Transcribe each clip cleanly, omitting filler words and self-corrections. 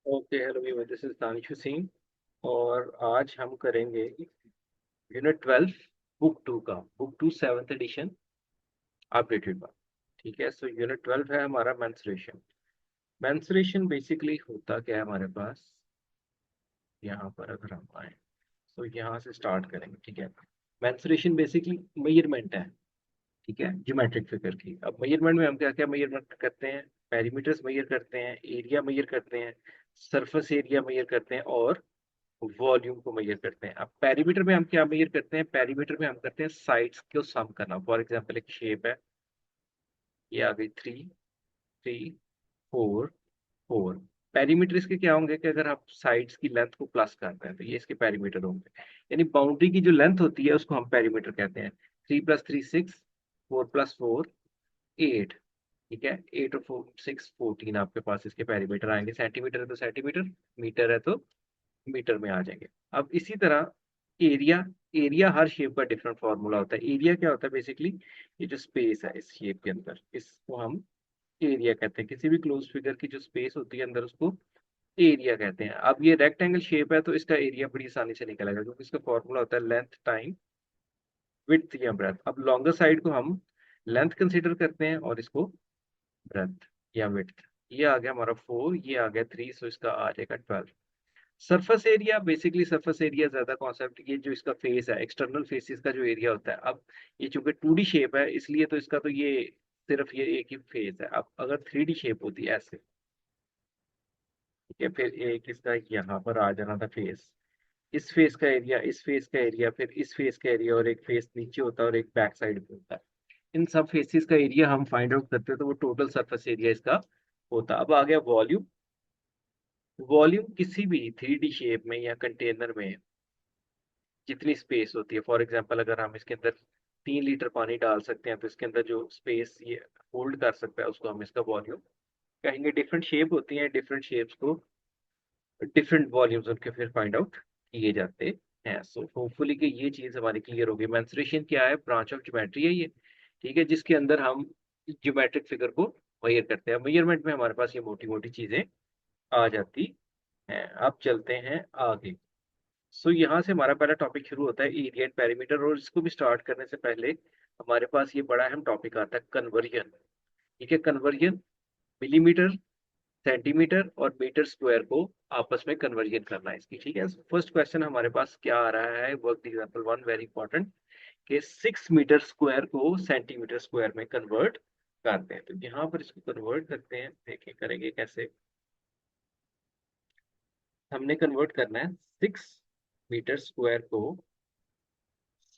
Okay hello viewer, this is Danish Hussain. और आज हम करेंगे यूनिट 12 बुक टू का book two seventh edition updated one. ठीक है, सो यूनिट 12 है हमारा मेंस्ट्रुएशन। मेंस्ट्रुएशन बेसिकली होता क्या है हमारे पास। यहाँ पर अगर हम आए तो यहाँ से स्टार्ट करेंगे। ठीक है, मेंस्ट्रुएशन बेसिकली मेजरमेंट है। ठीक है, ज्योमेट्रिक फिगर की। अब मेजरमेंट में हम क्या क्या मेजरमेंट करते हैं? पेरीमीटर्स मेजर करते हैं, एरिया मेजर करते हैं, सरफेस एरिया मेजर करते हैं और वॉल्यूम को मेजर करते हैं। अब पेरीमीटर में हम क्या मेजर करते हैं? पेरीमीटर में हम करते हैं साइड्स को सम करना। फॉर एग्जांपल एक शेप है, ये आ गई 3 3 4 4। पेरीमीटर इसके क्या होंगे कि अगर आप साइड्स की लेंथ को प्लस करते हैं तो ये इसके पेरीमीटर होंगे। यानी बाउंड्री की जो लेंथ होती है उसको हम पेरीमीटर कहते हैं। 3 + 3 6, 4 + 4 8। ठीक है, 8 और 4 6 14 आपके पास इसके पेरीमीटर आएंगे। सेंटीमीटर है तो सेंटीमीटर, मीटर है तो मीटर में आ जाएंगे। अब इसी तरह एरिया, एरिया हर शेप का डिफरेंट फॉर्मूला होता है। एरिया क्या होता है? बेसिकली ये जो स्पेस है इस शेप के अंदर, इसको हम एरिया कहते हैं। किसी भी क्लोज फिगर की जो स्पेस होती है अंदर, उसको एरिया कहते हैं। अब ये रेक्टेंगल शेप है तो इसका एरिया बड़ी आसानी से निकलेगा क्योंकि इसका फॉर्मूला होता है लेंथ टाइम विड्थ या ब्रेथ। अब लॉन्गर साइड को हम लेंथ कंसीडर करते हैं और इसको ब्रेथ या विड्थ। ये आ गया हमारा 4, ये आ गया 3, सो इसका आ जाएगा 12। Surface area, basically surface area ज्यादा कॉन्सेप्ट, ये जो इसका फेस है, एक्सटर्नल फेसेस का जो एरिया होता है। अब ये चूंकि 2D शेप है इसलिए तो इसका तो ये सिर्फ ये एक ही फेस है। अब अगर 3D शेप होती है ऐसे, ठीक है, फिर एक इसका यहाँ पर आ जाना था फेस। इस फेस का एरिया, इस फेस का एरिया, फिर इस फेस का एरिया, और एक फेस नीचे होता है और एक बैक साइड पे होता है। इन सब फेसेस का एरिया हम फाइंड आउट करते हैं तो वो टोटल सरफेस एरिया इसका होता है। अब आ गया वॉल्यूम। वॉल्यूम किसी भी 3D शेप में या कंटेनर में जितनी स्पेस होती है, फॉर एग्जांपल अगर हम इसके अंदर 3 लीटर पानी डाल सकते हैं तो इसके अंदर जो स्पेस ये होल्ड कर सकता है उसको हम इसका वॉल्यूम कहेंगे। डिफरेंट शेप होती है, डिफरेंट शेप्स को डिफरेंट वॉल्यूम्स उनके फिर फाइंड आउट किए जाते हैं। सो होपफुली कि ये चीज हमारी क्लियर होगी। मेंस्ट्रुएशन क्या है? ब्रांच ऑफ ज्योमेट्री है ये। ठीक है, जिसके अंदर हम ज्योमेट्रिक फिगर को मेजर करते हैं। मेजरमेंट में हमारे पास ये मोटी मोटी चीजें आ जाती हैं। अब चलते हैं आगे। सो यहाँ से हमारा पहला टॉपिक शुरू होता है एरिया एंड पेरीमीटर। और इसको भी स्टार्ट करने से पहले हमारे पास ये बड़ा अहम टॉपिक आता है कन्वर्जन। ठीक है, कन्वर्जन मिलीमीटर, सेंटीमीटर और मीटर स्क्वायर को आपस में कन्वर्जन करना है इसकी। ठीक है, फर्स्ट क्वेश्चन हमारे पास क्या आ रहा है? वर्क एग्जांपल 1, वेरी इंपॉर्टेंट, कि 6 मीटर स्क्वायर को सेंटीमीटर स्क्वायर में कन्वर्ट करते हैं। तो यहाँ पर इसको कन्वर्ट करते हैं, देखें करेंगे कैसे। हमने कन्वर्ट करना है 6 मीटर स्क्वायर को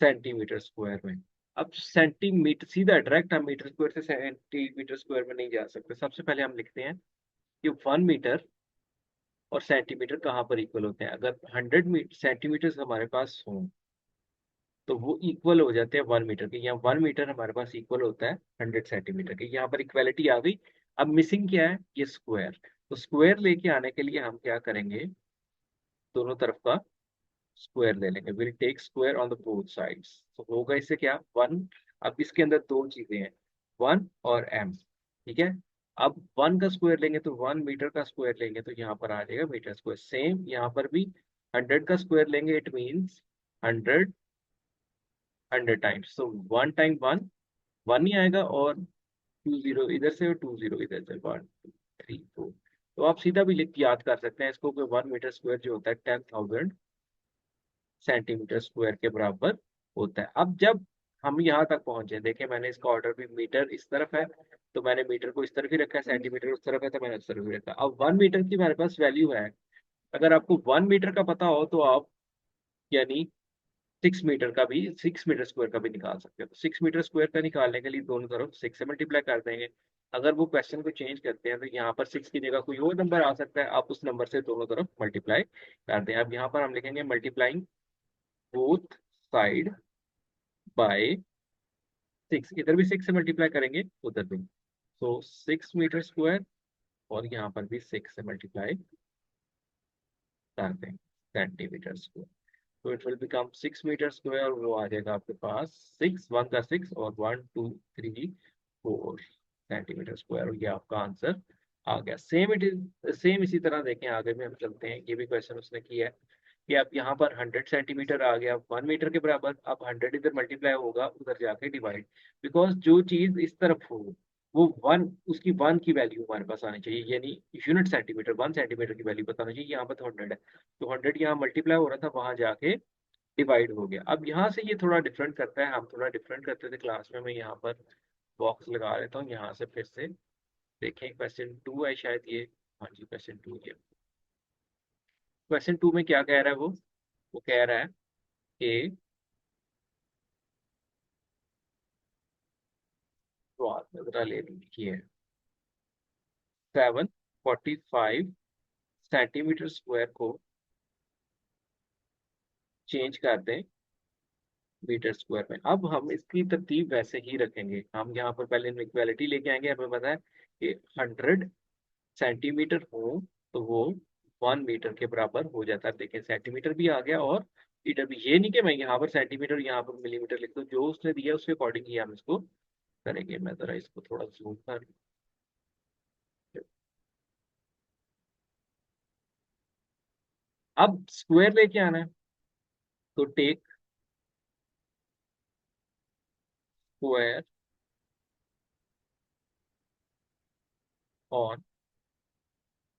सेंटीमीटर स्क्वायर में। अब सेंटीमीटर सीधा डायरेक्ट हम मीटर स्क्वायर से सेंटीमीटर स्क्वायर में नहीं जा सकते। सबसे पहले हम लिखते हैं कि 1 मीटर और सेंटीमीटर कहाँ पर इक्वल होते हैं। अगर 100 सेंटीमीटर हमारे पास हों तो वो इक्वल हो जाते हैं 1 मीटर के। यहाँ 1 मीटर हमारे पास इक्वल होता है 100 सेंटीमीटर के। यहाँ पर इक्वालिटी आ गई। अब मिसिंग क्या है? ये स्क्वायर। तो स्क्वायर लेके आने के लिए हम क्या करेंगे? दोनों तरफ का स्क्वायर ले लेंगे। Will take square on the both sides. तो होगा इससे क्या? 1। अब इसके अंदर दो चीजें हैं, 1 और m। ठीक है, अब 1 का स्क्वायर लेंगे तो 1 मीटर का स्क्वायर लेंगे तो यहाँ पर आ जाएगा मीटर स्क्वायर। सेम यहाँ पर भी 100 का स्क्वायर लेंगे, इट मीन्स 100, 100 टाइम्स। तो 1 टाइम 1 1 ही आएगा, और 2 0 इधर से और 2 0 इधर से, 1 2 3 4। तो आप सीधा भी लिख याद कर सकते हैं इसको कि 1 मीटर स्क्वायर जो होता है 10,000 सेंटीमीटर स्क्वायर के बराबर होता है। अब जब हम यहाँ तक पहुंचे, देखें मैंने इसका ऑर्डर भी, मीटर इस तरफ है तो मैंने मीटर को इस तरफ ही रखा है, सेंटीमीटर उस तरफ है तो मैंने उस तरफ ही रखा। अब 1 मीटर की मेरे पास वैल्यू है। अगर आपको 1 मीटर का पता हो तो आप यानी 6 मीटर का भी, 6 मीटर स्क्वायर का भी निकाल सकते हो। तो 6 मीटर स्क्वायर का निकालने के लिए दोनों तरफ 6 से मल्टीप्लाई कर देंगे। अगर वो क्वेश्चन को चेंज करते हैं तो यहाँ पर 6 की जगह कोई और नंबर आ सकता है, आप उस नंबर से दोनों तरफ मल्टीप्लाई कर दें। अब यहाँ पर हम लिखेंगे मल्टीप्लाइंग बोथ साइड बाय 6। इधर भी 6 से मल्टीप्लाई करेंगे, उधर भी। तो 6 मीटर स्क्वायर और यहाँ पर भी 6 से मल्टीप्लाई कर दें सेंटीमीटर स्क्वायर। तो it will become 6 metre square, और वो आ जाएगा आपके पास 6 1 का 6 और 1 2 3 4 सेंटीमीटर स्क्वायर। और ये आपका आंसर आ गया। सेम इट इज सेम इसी तरह देखें, आगे में हम चलते हैं। ये भी क्वेश्चन उसने किया है कि अब यहाँ पर 100 सेंटीमीटर आ गया 1 मीटर के बराबर। अब 100 इधर मल्टीप्लाई होगा, उधर जाके डिवाइड, बिकॉज जो चीज इस तरफ हो वो वन, उसकी वन की वैल्यू हमारे पास आनी चाहिए, यानी यूनिट सेंटीमीटर 1 सेंटीमीटर की वैल्यू बताना चाहिए। यहाँ पर तो 100 है, तो 100 यहाँ मल्टीप्लाई हो रहा था, वहां जाके डिवाइड हो गया। अब यहाँ से ये थोड़ा डिफरेंट करता है, हम थोड़ा डिफरेंट करते थे क्लास में। मैं यहाँ पर बॉक्स लगा लेता हूँ, यहाँ से फिर से देखें। क्वेश्चन 2 है शायद ये। हाँ जी, क्वेश्चन 2 ये। क्वेश्चन 2 में क्या कह रहा है वो कह रहा है कि शुरुआत में जरा ले लिखिए 745 सेंटीमीटर स्क्वायर को चेंज कर दें मीटर स्क्वायर में। अब हम इसकी तरतीब वैसे ही रखेंगे। हम यहाँ पर पहले इक्वालिटी लेके आएंगे। हमें पता है कि 100 सेंटीमीटर हो तो वो 1 मीटर के बराबर हो जाता है। देखिए सेंटीमीटर भी आ गया और मीटर भी। ये नहीं कि मैं यहाँ पर सेंटीमीटर यहाँ पर मिलीमीटर लिख दूँ, जो उसने दिया उसके अकॉर्डिंग ही हम इसको करेंगे। मैं जरा इसको थोड़ा जूम कर, अब स्क्वायर लेके आना है तो take square on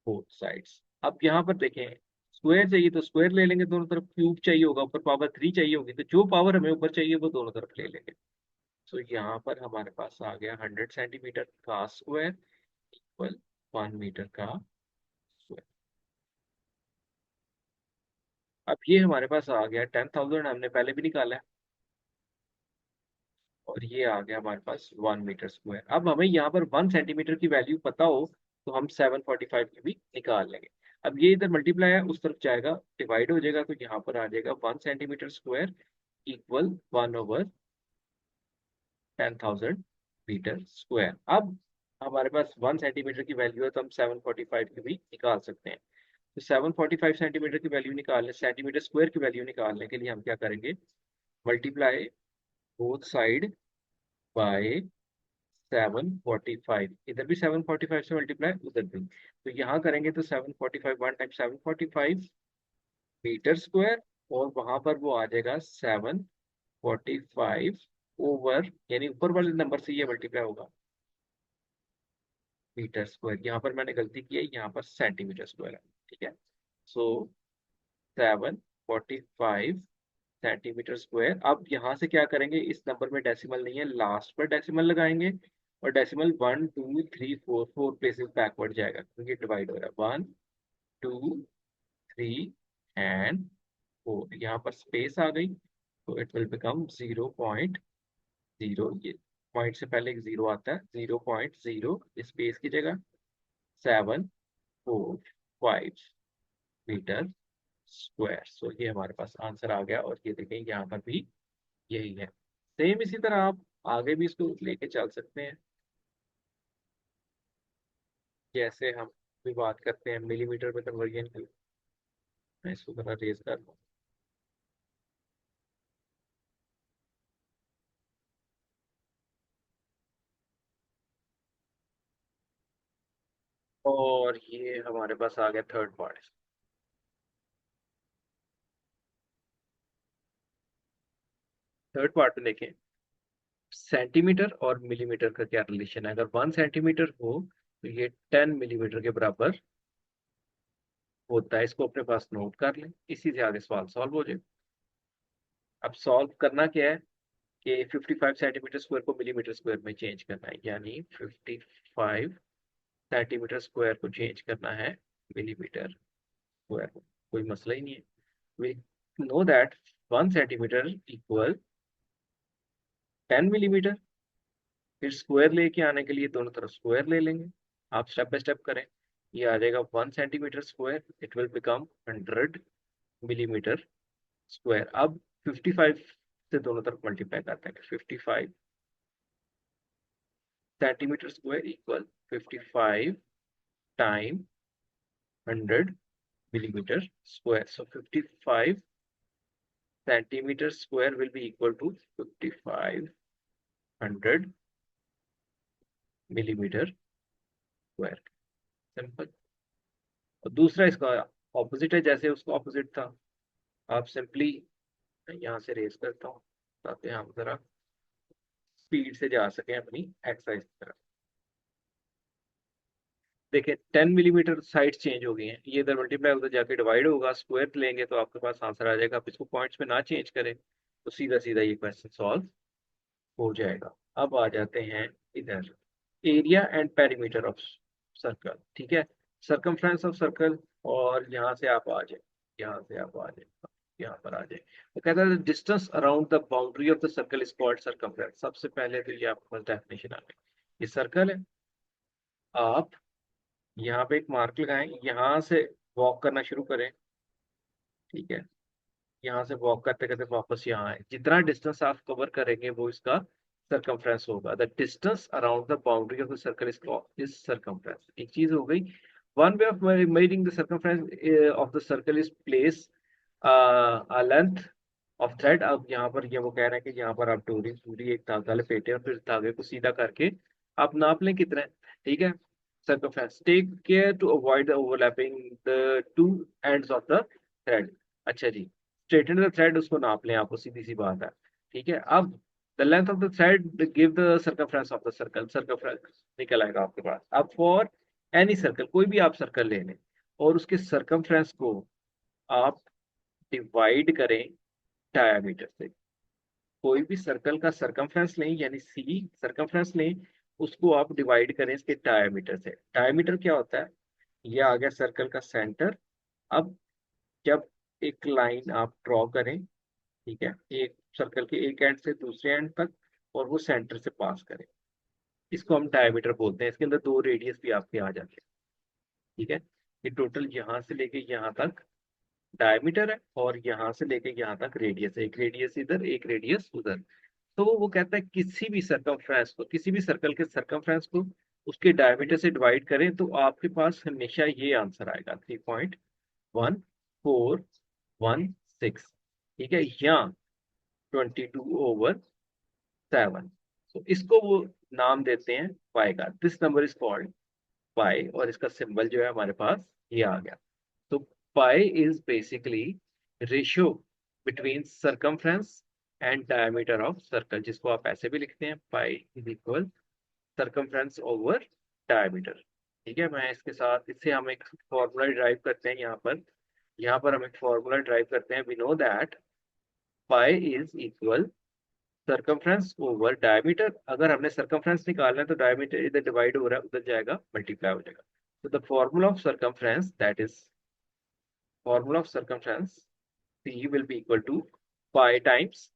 both sides. अब यहाँ पर देखें, स्क्वायर चाहिए तो स्क्वायर ले लेंगे दोनों तरफ, क्यूब चाहिए होगा, ऊपर पावर 3 चाहिए होगी, तो जो पावर हमें ऊपर चाहिए वो दोनों तरफ ले लेंगे। तो यहाँ पर हमारे पास आ गया 100 सेंटीमीटर का स्क्वायर इक्वल 1 मीटर का स्क्वायर। अब ये हमारे पास आ गया 10,000, हमने पहले भी निकाला है, और ये आ गया हमारे पास 1 मीटर स्क्वायर। अब हमें यहाँ पर 1 सेंटीमीटर की वैल्यू पता हो तो हम 745 की भी निकाल लेंगे। अब ये इधर मल्टीप्लाई है, उस तरफ जाएगा डिवाइड हो जाएगा, तो यहाँ पर आ जाएगा 1 centimetre square equal 1/10,000 metre square. अब हमारे पास 1 सेंटीमीटर की वैल्यू है तो हम 745 की भी निकाल सकते हैं। तो 745 सेंटीमीटर की वैल्यू निकालने, सेंटीमीटर स्क्वायर की वैल्यू निकालने के लिए हम क्या करेंगे, मल्टीप्लाई बोथ साइड बाय 745। इधर भी 745 से मल्टीप्लाई, उधर भी। तो यहाँ करेंगे तो 745, 1 टाइम 745 मीटर स्क्वायर, और वहां पर वो आ जाएगा 745 ओवर, यानी ऊपर वाले नंबर से ये मल्टीप्लाई होगा मीटर स्क्वायर। यहाँ पर मैंने गलती की है, यहाँ पर सेंटीमीटर स्क्वायर है, ठीक है। सो 745 सेंटीमीटर स्क्वायर। अब यहाँ से क्या करेंगे, इस नंबर में डेसिमल नहीं है, लास्ट पर डेसिमल लगाएंगे, और डेसिमल 1 2 3 4 प्लेसेस बैकवर्ड जाएगा क्योंकि डिवाइड हो रहा है। 1 2 3 एंड 4, यहाँ पर स्पेस आ गई तो इट विल बिकम 0.0। ये पॉइंट से पहले एक जीरो आता है, 0.0 स्पेस की जगह 745 मीटर स्क्वायर। सो ये हमारे पास आंसर आ गया, और ये देखें यहाँ पर भी यही है। सेम इसी तरह आप आगे भी इसको लेके चल सकते हैं। जैसे हम भी बात करते हैं मिलीमीटर में कन्वर्जन की। मैं इसको थोड़ा रेज कर लूँ। और ये हमारे पास आ गया थर्ड पार्ट। थर्ड पार्ट में देखें सेंटीमीटर और मिलीमीटर का क्या रिलेशन है। अगर 1 सेंटीमीटर हो तो ये 10 मिलीमीटर के बराबर होता है। इसको अपने पास नोट कर लें, इसी से आगे सवाल सॉल्व हो जाए। अब सॉल्व करना क्या है कि 55 सेंटीमीटर स्क्वायर को मिलीमीटर स्क्वायर में चेंज करना है, यानी 55 सेंटीमीटर स्क्वायर को चेंज करना है मिलीमीटर स्क्वायर में। कोई मसला ही नहीं है। We know that 1 centimetre equal 10 millimetre. फिर स्क्वायर लेके आने के लिए दोनों तरफ स्क्वायर ले लेंगे। आप स्टेप बाय स्टेप करें। ये आ जाएगा 1 centimetre square, it will become 100 millimetre square. अब 55 से दोनों तरफ मल्टीप्लाई करते हैं। 55 centimetre square equal 55 time 100 millimetre square. So 55 centimetre square will be equal to 55 100 millimetre square. Simple. और दूसरा इसका ऑपोजिट है, जैसे उसका ऑपोजिट था। आप सिंपली यहाँ से रेस करता हूँ ताकि हम जरा स्पीड से जा सकें अपनी एक्सरसाइज की तरफ। देखिए 10 मिलीमीटर साइड चेंज हो गई हैं, ये इधर मल्टीप्लाई उधर जाके डिवाइड होगा, स्क्वायर लेंगे तो आपके पास आंसर आ जाएगा। आप इसको पॉइंट्स में ना चेंज करें तो सीधा सीधा ये क्वेश्चन सॉल्व हो जाएगा। अब आ जाते हैं इधर, area and perimeter of circle. ठीक है, सर्कमफ्रेंस ऑफ सर्कल, और यहाँ से आप आ जाए, यहाँ से आप आ जाए, यहाँ पर आ जाए। तो कहता है distance around the boundary of the circle is called circumference. सबसे पहले तो ये आपके पास डेफिनेशन आ गई। ये सर्कल है, आप यहाँ पे एक मार्क लगाएं, यहाँ से वॉक करना शुरू करें। ठीक है, यहाँ से वॉक करते करते वापस यहाँ आए, जितना डिस्टेंस आप कवर करेंगे वो इसका सरकमफ्रेंस होगा। The distance around the boundary of the circle is circumference. एक चीज हो गई। One way of measuring the circumference of the circle is place a length of thread. अब यहाँ पर ये वो कह रहे हैं कि यहाँ पर आप डोरी पूरी एक धागा लपेटे और फिर धागे को सीधा करके आप नाप लें कितना है। ठीक है, circumference, take care to avoid the overlapping the two ends of the thread. अच्छा जी, स्ट्रेटन द थ्रेड, उसको नाप लें, आपको सीधी सी बात है। ठीक है, अब the length of the thread give the circumference of the circle. Circumference निकल आएगा आपके पास। अब फॉर एनी सर्कल, कोई भी आप सर्कल ले लें और उसके सर्कमफ्रेंस को आप डिवाइड करें डायमीटर से। कोई भी सर्कल का सर्कमफ्रेंस लें, यानी सी सर्कमफ्रेंस लें, उसको आप डिवाइड करें इसके डायमीटर से। डायमीटर क्या होता है, ये आ गया सर्कल का सेंटर। अब जब एक लाइन आप ड्रॉ करें, ठीक है, एक सर्कल के एक एंड से दूसरे एंड तक, और वो सेंटर से पास करें, इसको हम डायमीटर बोलते हैं। इसके अंदर दो रेडियस भी आपके आ जाते हैं। ठीक है, ये टोटल यहाँ से लेके यहाँ तक डायमीटर है, और यहाँ से लेके यहाँ तक रेडियस है। एक रेडियस इधर, एक रेडियस उधर। तो वो कहता है किसी भी सर्कमफ्रेंस को, किसी भी सर्कल के सर्कमफ्रेंस को उसके डायमीटर से डिवाइड करें तो आपके पास हमेशा ये आंसर आएगा, 3.1416। ठीक है, या 22/7। तो इसको वो नाम देते हैं पाई का। दिस नंबर इज कॉल्ड पाई, और इसका सिंबल जो है हमारे पास ये आ गया। तो pi is basically ratio between circumference and diameter of circle, जिसको आप ऐसे भी लिखते हैं, पाई is equal circumference over diameter. ठीक है, मैं इसके साथ, इससे हम एक फॉर्मूला ड्राइव करते हैं यहाँ पर। यहाँ पर हम एक फॉर्मूला ड्राइव करते हैं। We know that pi is equal circumference over diameter. अगर हमने सरकमफ्रेंस निकालना है तो डायमीटर इधर डिवाइड हो रहा है, उधर जाएगा, मल्टीप्लाई हो जाएगा। तो the formula of circumference, that is formula of circumference, C will be equal to pi times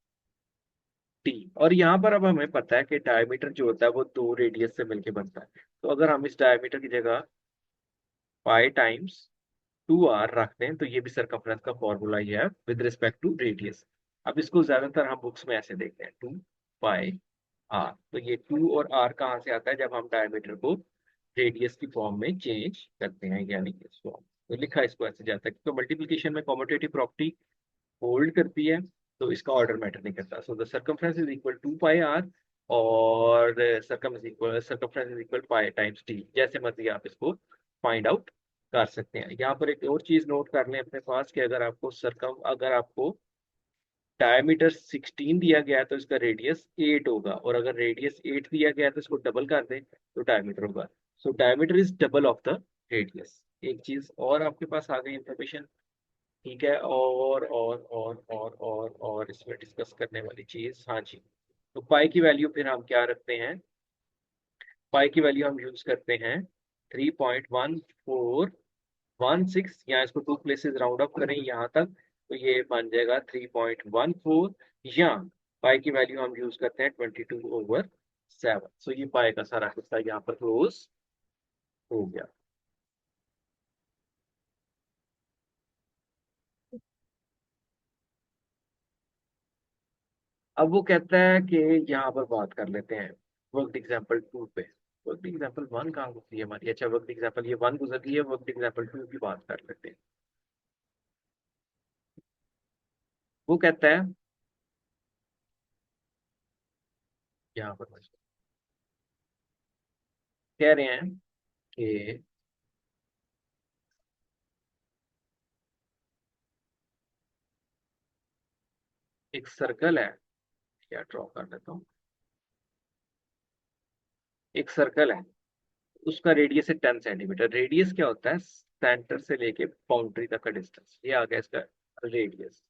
T. और यहाँ पर अब हमें पता है कि डायमीटर जो होता है वो दो रेडियस से मिलके बनता है। तो अगर हम इस डायमीटर की जगह पाई टाइम्स 2r रखते हैं तो ये भी सरकमफ्रेंस का फॉर्मूला ही है विद रिस्पेक्ट टू रेडियस। अब इसको ज्यादातर हम बुक्स में ऐसे देखते हैं, 2 पाई r। तो ये 2 और r कहाँ से आता है, जब हम डायमीटर को रेडियस की फॉर्म में चेंज करते हैं, यानी कि इस फॉर्म। तो लिखा इसको ऐसे जाता है, क्योंकि मल्टीप्लिकेशन में कॉम्यूटेटिव प्रॉपर्टी होल्ड करती है, तो इसका ऑर्डर मैटर नहीं करता। So the circumference is equal 2 pi r, और circumference is equal pi times T. जैसे मर्जी आप इसको फाइंड आउट कर सकते हैं। यहाँ पर एक और चीज नोट कर लें अपने पास कि अगर आपको डायमीटर 16 दिया गया है तो इसका रेडियस 8 होगा, और अगर रेडियस 8 दिया गया है तो इसको डबल कर दें तो डायमीटर होगा। So diameter is double of the radius. एक चीज और आपके पास आ गई इंफॉर्मेशन। ठीक है, और इसमें डिस्कस करने वाली चीज, हाँ जी। तो पाई की वैल्यू फिर हम क्या रखते हैं, पाई की वैल्यू हम यूज करते हैं 3.1416, यहाँ इसको टू प्लेसेस राउंड अप करें यहाँ तक तो ये बन जाएगा 3.14, या पाई की वैल्यू हम यूज करते हैं 22/7। सो ये पाई का सारा हिस्सा यहाँ पर क्लोज हो गया। अब वो कहता है कि यहाँ पर बात कर लेते हैं वर्क एग्जाम्पल 2 पे। वर्क एग्जाम्पल 1 कहाँ गुजरी है हमारी, अच्छा वर्क एग्जाम्पल ये 1 गुजर गई है, वर्क एग्जाम्पल 2 की बात कर लेते हैं। वो कहता है यहाँ पर कह रहे हैं कि एक सर्कल है, क्या ड्रॉ कर लेता हूँ। एक सर्कल है, उसका रेडियस है 10 सेंटीमीटर। रेडियस क्या होता है, सेंटर से लेके बाउंड्री तक का डिस्टेंस, ये आ गया इसका रेडियस।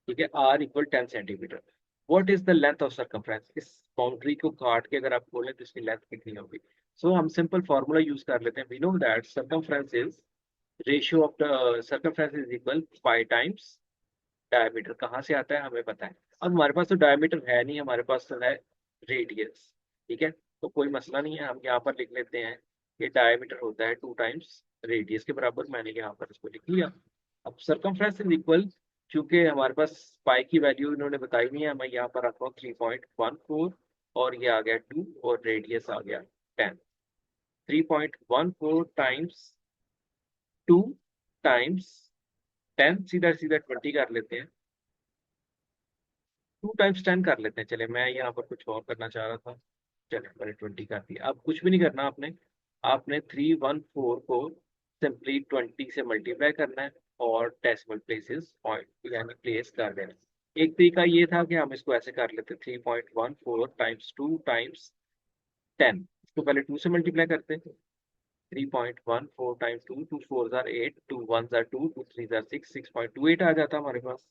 ठीक है, R equal 10 centimetre. What is the length of circumference, इस बाउंड्री को काट के अगर आप बोले तो इसकी लेंथ कितनी होगी। सो हम सिंपल फॉर्मूला यूज कर लेते हैं। We know that circumference is ratio of the circumference is equal pi times diameter. कहाँ से आता है हमें पता है। अब हमारे पास तो डायमीटर है नहीं, हमारे पास तो है रेडियस। ठीक है, तो कोई मसला नहीं है, हम यहाँ पर लिख लेते हैं कि डायमीटर होता है 2 टाइम्स रेडियस के बराबर। मैंने यहाँ पर इसको लिख लिया। अब सर्कमफ्रेंस इज इक्वल, चूंकि हमारे पास पाई की वैल्यू इन्होंने बताई नहीं है, मैं यहाँ पर रख रहा हूँ 3.14, और ये आ गया 2, और रेडियस आ गया 10। 3.14 टाइम्स 2 टाइम्स 10, सीधा सीधा 20 कर लेते हैं। 2 टाइम्स 10 कर लेते हैं। चले, मैं यहाँ पर कुछ और करना चाह रहा था। चले, मैंने 20 कर दिया। अब कुछ भी नहीं करना आपने। आपने 314 को सिंपली 20 से मल्टीप्लाई करना है, और डेसिमल प्लेसेस पॉइंट यानी प्लेस कर देना है। एक तरीका ये था कि हम इसको ऐसे कर लेते, 3.14 टाइम्स 2 टाइम्स 10। इसको पहले 2 से मल्टीप्लाई करते हैं। 3.14 टाइम्स 2, 2 4 8, 2 1 2, 2 3 6, 6.28 आ जाता हमारे पास।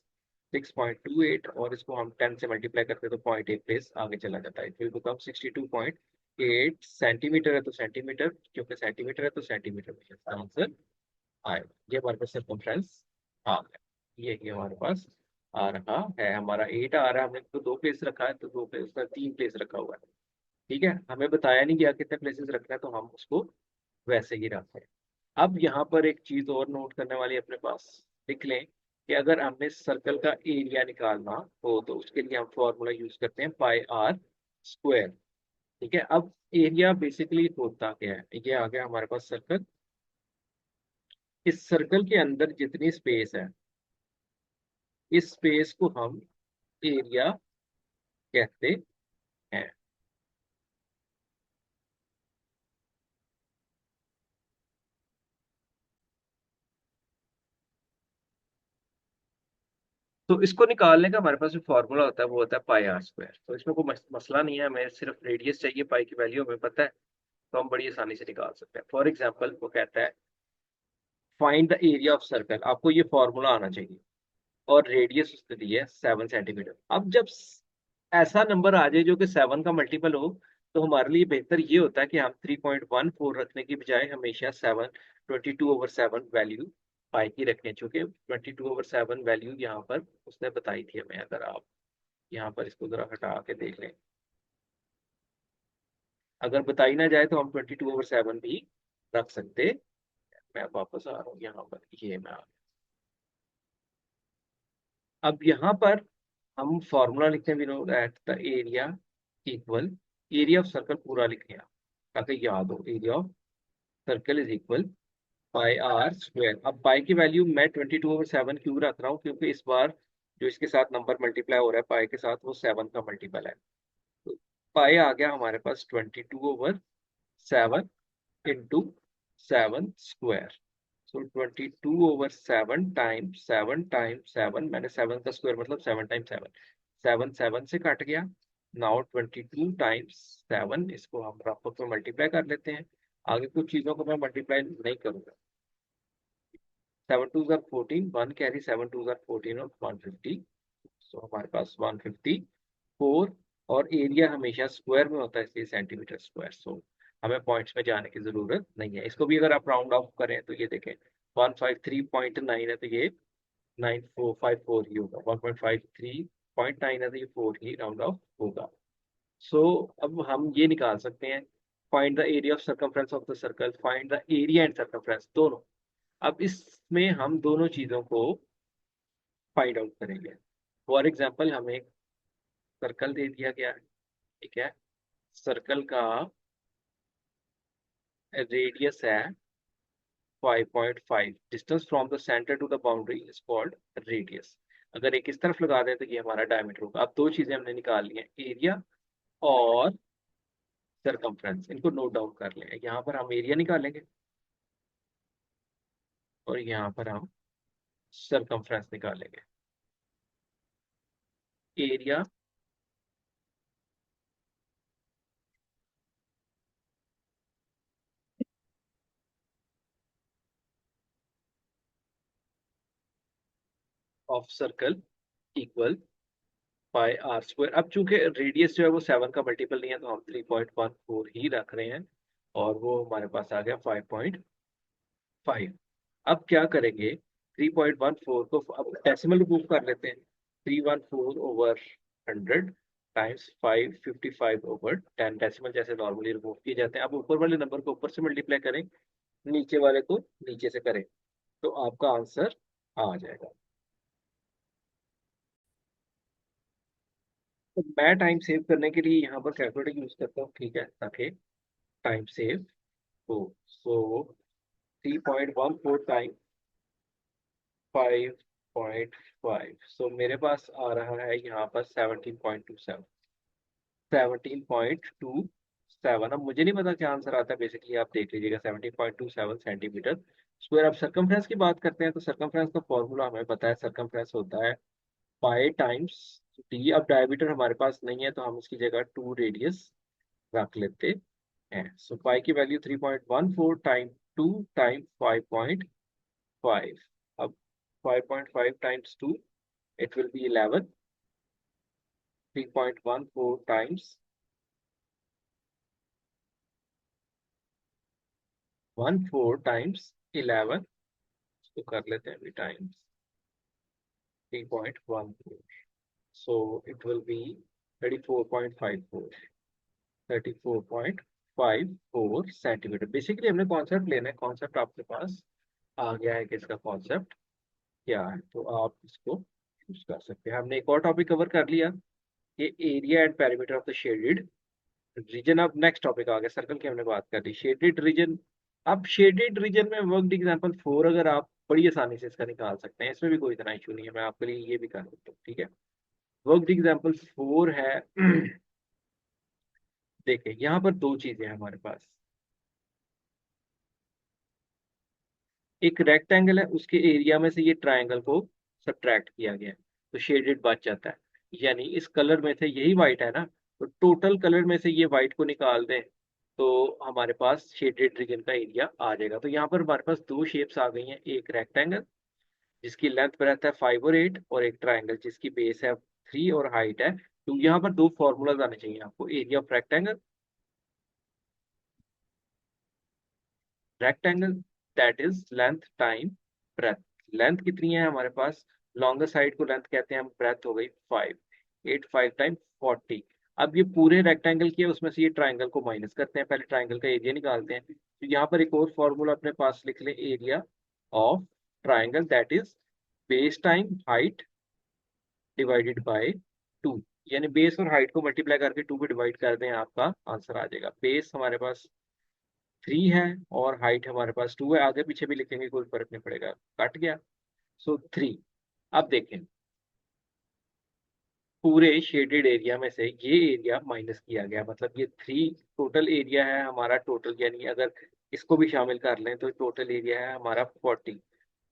6.28, और इसको हम 10 से मल्टीप्लाई करते हैं तो 0.8 प्लेस आगे चला जाता है। इट विल बिकम 62.8 सेंटीमीटर है तो सेंटीमीटर, क्योंकि सेंटीमीटर है तो सेंटीमीटर में इसका आंसर आएगा। ये हमारे पास सर्कमफ्रेंस आ गया। ये हमारे पास आ रहा है, हमारा 8 आ रहा है। हमने तो 2 प्लेस रखा है, तो 2 प्लेस का 3 प्लेस रखा हुआ है। ठीक है, हमें बताया नहीं गया कितने प्लेसेस रखना है, तो हम उसको वैसे ही रखते हैं। अब यहाँ पर एक चीज और नोट करने वाली अपने पास, लिख लें कि अगर हमें सर्कल का एरिया निकालना हो तो उसके लिए हम फॉर्मूला यूज करते हैं पाई आर स्क्वायर। ठीक है, अब एरिया बेसिकली होता क्या है, ये आ गया हमारे पास सर्कल। इस सर्कल के अंदर जितनी स्पेस है, इस स्पेस को हम एरिया कहते हैं। तो इसको निकालने का हमारे पास जो फॉर्मूला होता है वो होता है पाई आर स्क्वायर। तो इसमें कोई मसला नहीं है, हमें सिर्फ रेडियस चाहिए, पाई की वैल्यू हमें पता है, तो हम बड़ी आसानी से निकाल सकते हैं। फॉर एग्जाम्पल वो कहता है find the area of circle, आपको ये फॉर्मूला आना चाहिए, और रेडियस उसने दी है 7 सेंटीमीटर। अब जब ऐसा नंबर आ जाए जो कि 7 का मल्टीपल हो, तो हमारे लिए बेहतर ये होता है कि हम 3.14 रखने की बजाय हमेशा 22/7 वैल्यू पाई की रखें। चूंकि 22/7 वैल्यू यहाँ पर उसने बताई थी हमें। अगर आप यहाँ पर इसको जरा हटा के देख लें, अगर बताई ना जाए तो हम 22/7 भी रख सकते। मैं वापस आ रहा हूँ यहाँ पर, ये मैं अब यहाँ पर हम फॉर्मूला लिखते हैं, we know that the area equal, area of circle पूरा लिखे हैं ताकि याद हो। Area of circle is equal pi R square. अब पाई की वैल्यू मैं 22/7 क्यों रख रहा हूँ, क्योंकि इस बार जो इसके साथ नंबर मल्टीप्लाई हो रहा है पाई के साथ, वो 7 का मल्टीपल है। तो पाई आ गया हमारे पास 22/7 इंटू 7 स्क्वायर। सो 22/7 टाइम्स 7 टाइम्स 7, मैंने 7 का स्क्वायर मतलब 7 टाइम्स 7, 7 7 से कट गया। नाउ 22 टाइम्स 7, इसको हम रफ में मल्टीप्लाई कर लेते हैं। आगे कुछ चीज़ों को मैं मल्टीप्लाई नहीं करूंगा। 7 2 14, 1 कैरी, 7 2 14 और 150। सो हमारे पास 154, और एरिया हमेशा स्क्वायर में होता है इसलिए सेंटीमीटर स्क्वायर। सो हमें पॉइंट्स में जाने की जरूरत नहीं है। इसको भी अगर आप राउंड ऑफ करें तो ये देखें 153.9 है, तो ये 9454 ही होगा। 1.53.9 है तो ये 4 ही राउंड ऑफ होगा। सो अब हम ये निकाल सकते हैं, find the area of circumference of the circle, find the area and circumference दोनों। अब इसमें हम दोनों चीजों को फाइंड आउट करेंगे। फॉर एग्जाम्पल हमें एक सर्कल दे दिया गया है। ठीक है, सर्कल का रेडियस है 5.5, distance from the centre to the boundary is called radius. अगर एक इस तरफ लगा दें तो ये हमारा डायमीटर होगा। अब दो चीजें हमने निकाल ली हैं, एरिया और सरकमफ्रेंस। इनको नोट डाउन कर लें। यहाँ पर हम एरिया निकालेंगे, और यहाँ पर हम सरकमफ्रेंस निकालेंगे। Area of circle equal pi R square. अब चूंकि रेडियस जो है वो 7 का मल्टीपल नहीं है तो हम 3.14 ही रख रहे हैं, और वो हमारे पास आ गया 5.5। अब क्या करेंगे, 3.14 को अब डेसिमल रिमूव कर लेते हैं। 314/100 टाइम्स 555/10, डेसिमल जैसे नॉर्मली रिमूव किए जाते हैं। अब ऊपर वाले नंबर को ऊपर से मल्टीप्लाई करें, नीचे वाले को नीचे से करें, तो आपका आंसर आ जाएगा। तो मैं टाइम सेव करने के लिए यहाँ पर कैलकुलेटर यूज करता हूँ, ठीक है, ताकि टाइम सेव हो। सो 3.14 टाइम 5.5, सो मेरे पास आ रहा है यहाँ पर 17.27। 17.27। अब मुझे नहीं पता क्या आंसर आता है, बेसिकली आप देख लीजिएगा, 17.27 सेंटीमीटर स्क्वायर। अब सर्कमफ्रेंस की बात करते हैं, तो सर्कमफ्रेंस का फॉर्मूला हमें पता है, सर्कमफ्रेंस होता है पाई टाइम्स डी। अब डायमीटर हमारे पास नहीं है तो हम इसकी जगह 2 रेडियस रख लेते हैं। सो पाई की वैल्यू 3.14 टाइम 2 टाइम 5.5। अब 5.5 times 2, it will be 11। 3.14 times 14 times 11, इसको कर लेते हैं अभी, times 3.14, so it will be 34.54। 34.54 centimetre. Basically हमने कॉन्सेप्ट लेना है, कॉन्सेप्ट आपके पास आ गया है कि इसका कॉन्सेप्ट क्या है, तो आप इसको यूज कर सकते हैं। हमने एक और टॉपिक कवर कर लिया, ये area and perimeter of the shaded region. अब नेक्स्ट टॉपिक आ गया सर्कल की, हमने बात कर ली शेडेड रीजन। अब शेडेड रीजन में वर्कड एग्जांपल 4 अगर आप बड़ी आसानी से इसका निकाल सकते हैं, इसमें भी कोई इतना इशू नहीं है, मैं आपके लिए ये भी कर सकता हूँ, ठीक है। वर्कड एग्जांपल 4 है। देखिए यहाँ पर दो चीजें हैं हमारे पास, एक रेक्टेंगल है, उसके एरिया में से ये ट्रायंगल को सब्ट्रैक्ट किया गया है, तो शेडेड बच जाता है। यानी इस कलर में से यही वाइट है ना, तो टोटल कलर में से ये वाइट को निकाल दें तो हमारे पास शेडेड रीजन का एरिया आ जाएगा। तो यहाँ पर हमारे पास दो शेप्स आ गई हैं, एक रेक्टेंगल जिसकी लेंथ पर रहता है 5 और 8, और एक ट्राइंगल जिसकी बेस है 3 और हाइट है। तो यहाँ पर दो फॉर्मूलाज आने चाहिए आपको, area of rectangle, rectangle that is length time breadth. Length कितनी है हमारे पास, लॉन्गर साइड को लेंथ कहते हैं हम, ब्रेथ हो गई 5। 8 5 टाइम 40। अब ये पूरे रेक्टेंगल की है, उसमें से ये ट्राइंगल को माइनस करते हैं, पहले ट्राइंगल का एरिया निकालते हैं। तो यहाँ पर एक और फॉर्मूला अपने पास लिख लें, area of triangle that is base time height divided by 2। यानी बेस और हाइट को मल्टीप्लाई करके 2 पे डिवाइड कर दें, आपका आंसर आ जाएगा। बेस हमारे पास 3 है और हाइट हमारे पास 2 है, आगे पीछे भी लिखेंगे कोई फर्क नहीं पड़ेगा, कट गया। सो 3। अब देखें, पूरे शेडेड एरिया में से ये एरिया माइनस किया गया, मतलब ये 3 टोटल एरिया है हमारा, टोटल यानी अगर इसको भी शामिल कर लें तो टोटल एरिया है हमारा 40।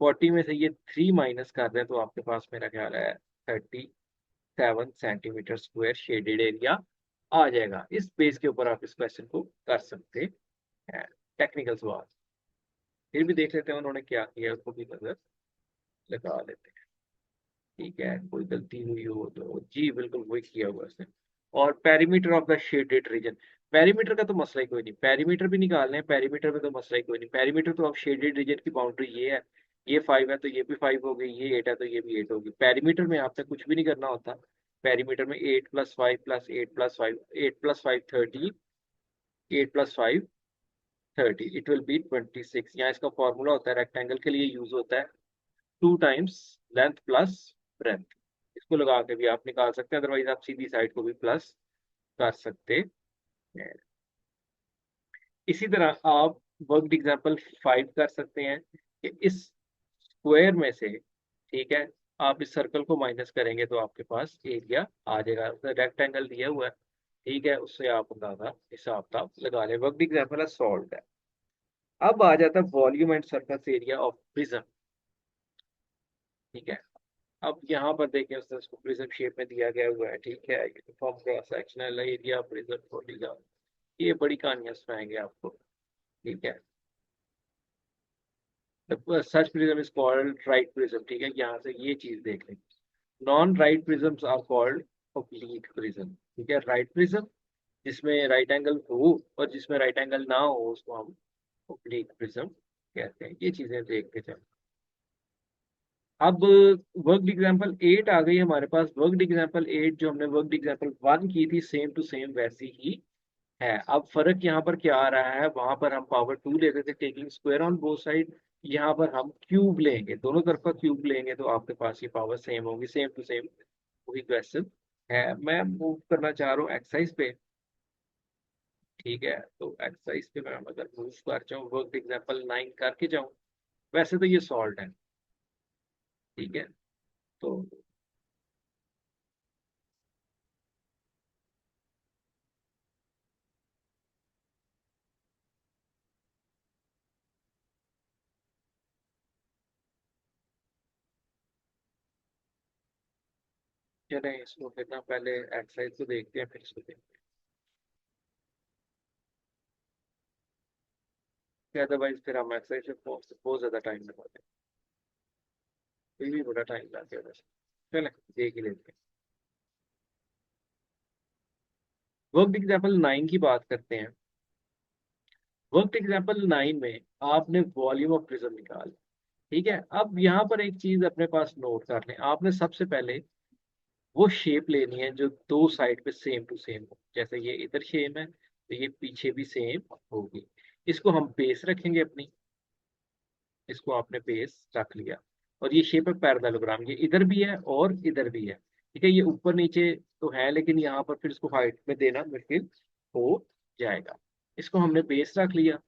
40 में से ये 3 माइनस कर दें तो आपके पास मेरा ख्याल है 37 सेंटीमीटर स्क्वायर शेडेड एरिया आ जाएगा। इस बेस के ऊपर आप इस क्वेश्चन को कर सकते हैं। टेक्निकल सवाल फिर भी देख लेते हैं उन्होंने क्या किया, उसको भी नजर लगा लेते हैं। ठीक है, कोई गलती हुई हो तो जी बिल्कुल वही किया हुआ उसने। और perimeter of the shaded region, perimeter का तो मसला ही कोई नहीं, पेरीमीटर भी निकालने हैं, पेरीमीटर में तो मसला ही कोई नहीं। पेरीमीटर तो अब शेडेड रीजन की बाउंड्री ये है, ये 5 है तो ये भी 5 हो गई, ये 8 है तो ये भी 8 होगी। पेरीमीटर में आपसे कुछ भी नहीं करना होता, पेरीमीटर में 8 + 5 + 8 + 5, 8 + 5 30, 8 + 5 30, इट विल बी 26। यहाँ इसका फॉर्मूला होता है, रेक्टेंगल के लिए यूज होता है 2 टाइम्स लेंथ प्लस ब्रेथ। इसको लगा के भी आप निकाल सकते हैं, अदरवाइज आप सीधी साइड को भी प्लस कर सकते हैं। इसी तरह आप वर्कड एग्जाम्पल 5 कर सकते हैं कि इस स्क्वायर में से, ठीक है, आप इस सर्कल को माइनस करेंगे तो आपके पास एरिया आ जाएगा। रेक्टेंगल दिया हुआ है, ठीक है, उससे आप अंदाजा हिसाब किताब लगा लें। वर्कड एग्जाम्पल है, सॉल्व है। अब आ जाता है volume and surface area of prism, ठीक है। अब यहाँ पर देखें उसने उसको प्रिज्म शेप में दिया गया हुआ है, ठीक है, uniform cross sectional area prism polygon, ये बड़ी कहानियां सुनाएंगे आपको, ठीक है। Such prism is called right prism, ठीक है, यहाँ से ये चीज देख लें। Non right prisms are called oblique prism, ठीक है। राइट प्रिज्म जिसमें राइट एंगल हो और जिसमें राइट एंगल ना हो उसको हम ओब्लीक प्रिज्म कहते हैं। ये चीजें देखते चल। अब वर्कड एग्जाम्पल 8 आ गई हमारे पास। वर्कड एग्जाम्पल 8 जो हमने वर्कड एग्जाम्पल 1 की थी, सेम टू सेम वैसी ही है। अब फर्क यहाँ पर क्या आ रहा है, वहां पर हम पावर 2 लेते थे taking square on both side, यहाँ पर हम क्यूब लेंगे, दोनों तरफ का क्यूब लेंगे तो आपके पास ये पावर सेम होगी, सेम टू सेम वही क्वेश्चन है। मैं मूव करना चाह रहा हूँ एक्सरसाइज पे, ठीक है। तो एक्सरसाइज पे मैं अगर मूव कर जाऊँ, वर्क एग्जाम्पल 9 करके जाऊँ, वैसे तो ये सॉल्व है, ठीक है। तो चलें इसको फिर ना, पहले एक्सरसाइज को देखते हैं फिर इसको देखते हैं, अदरवाइज फिर हम एक्सरसाइज पे बहुत ज्यादा टाइम लगाते हैं, फिर भी बड़ा टाइम लगता है वैसे। चलें देख ही लेते हैं। वर्क एग्जाम्पल 9 की बात करते हैं। वर्क एग्जाम्पल 9 में आपने वॉल्यूम ऑफ प्रिज्म निकाल, ठीक है। अब यहाँ पर एक चीज अपने पास नोट कर लें, आपने सबसे पहले वो शेप लेनी है जो दो साइड पे सेम टू सेम हो। जैसे ये इधर सेम है तो ये पीछे भी सेम होगी। इसको हम बेस रखेंगे अपनी, इसको आपने बेस रख लिया। और ये शेप है पैरेललोग्राम, ये इधर भी है और इधर भी है, ठीक है। ये ऊपर नीचे तो है लेकिन यहाँ पर फिर इसको हाइट में देना मुश्किल हो जाएगा। इसको हमने बेस रख लिया,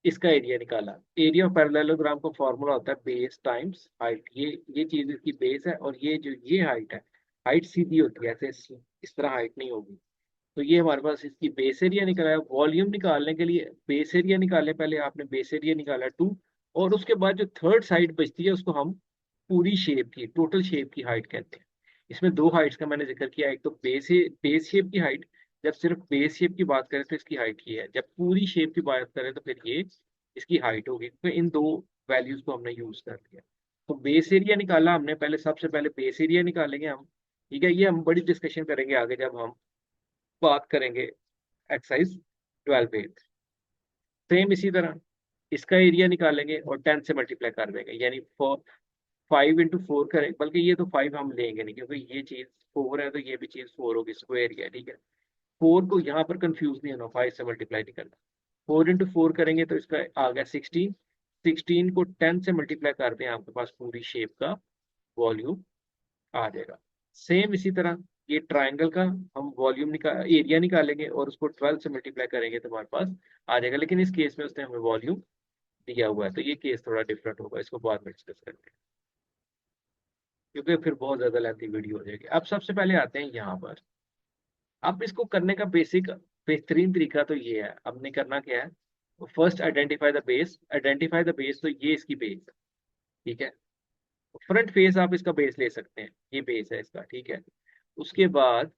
इसका एरिया निकाला। एरिया ऑफ पैरेललोग्राम का फॉर्मूला होता है बेस टाइम्स हाइट। ये चीज इसकी बेस है और ये जो ये हाइट है, हाइट सीधी होती है, ऐसे इस तरह हाइट नहीं होगी। तो ये हमारे पास इसकी बेस एरिया निकला है। वॉल्यूम निकालने के लिए बेस एरिया निकालने, पहले आपने बेस एरिया निकाला 2, और उसके बाद जो थर्ड साइड बचती है उसको हम पूरी शेप की, टोटल शेप की हाइट कहते हैं। इसमें दो हाइट्स का मैंने जिक्र किया, एक तो बेस शेप की हाइट, जब सिर्फ बेस शेप की बात करें तो इसकी हाइट ये है, जब पूरी शेप की बात करें तो फिर ये इसकी हाइट होगी। तो इन दो वैल्यूज को हमने यूज कर लिया। तो बेस एरिया निकाला हमने पहले, सबसे पहले बेस एरिया निकालेंगे हम, ठीक है। ये हम बड़ी डिस्कशन करेंगे आगे जब हम बात करेंगे एक्सरसाइज 12 पे। सेम इसी तरह इसका एरिया निकालेंगे और 10 से मल्टीप्लाई कर देंगे, यानी 5 इंटू 4 करें, बल्कि ये तो 5 हम लेंगे नहीं क्योंकि ये चीज 4 है तो ये भी चीज 4 होगी, स्क्वायर एरिया, ठीक है। 4 को यहाँ पर कंफ्यूज नहीं होना, 5 से मल्टीप्लाई नहीं करना। 4 इंटू 4 करेंगे तो इसका आ गया 16। 16 को 10 से मल्टीप्लाई कर दें, आपके पास पूरी शेप का वॉल्यूम आ जाएगा। सेम इसी तरह ये ट्राइंगल का हम वॉल्यूम एरिया निकालेंगे और उसको 12 से मल्टीप्लाई करेंगे तो हमारे पास आ जाएगा। लेकिन इस केस में उसने हमें वॉल्यूम दिया हुआ है तो ये केस थोड़ा डिफरेंट होगा, इसको बाद में डिस्कस करते हैं क्योंकि फिर बहुत ज्यादा लेंथी वीडियो हो जाएगी। अब सबसे पहले आते हैं यहाँ पर। अब इसको करने का बेहतरीन तरीका तो ये है, हमने करना क्या है, first identify the base. Identify the base, तो ये इसकी बेस है, ठीक है। फ्रंट फेस आप इसका बेस ले सकते हैं, ये बेस है इसका, ठीक है। उसके बाद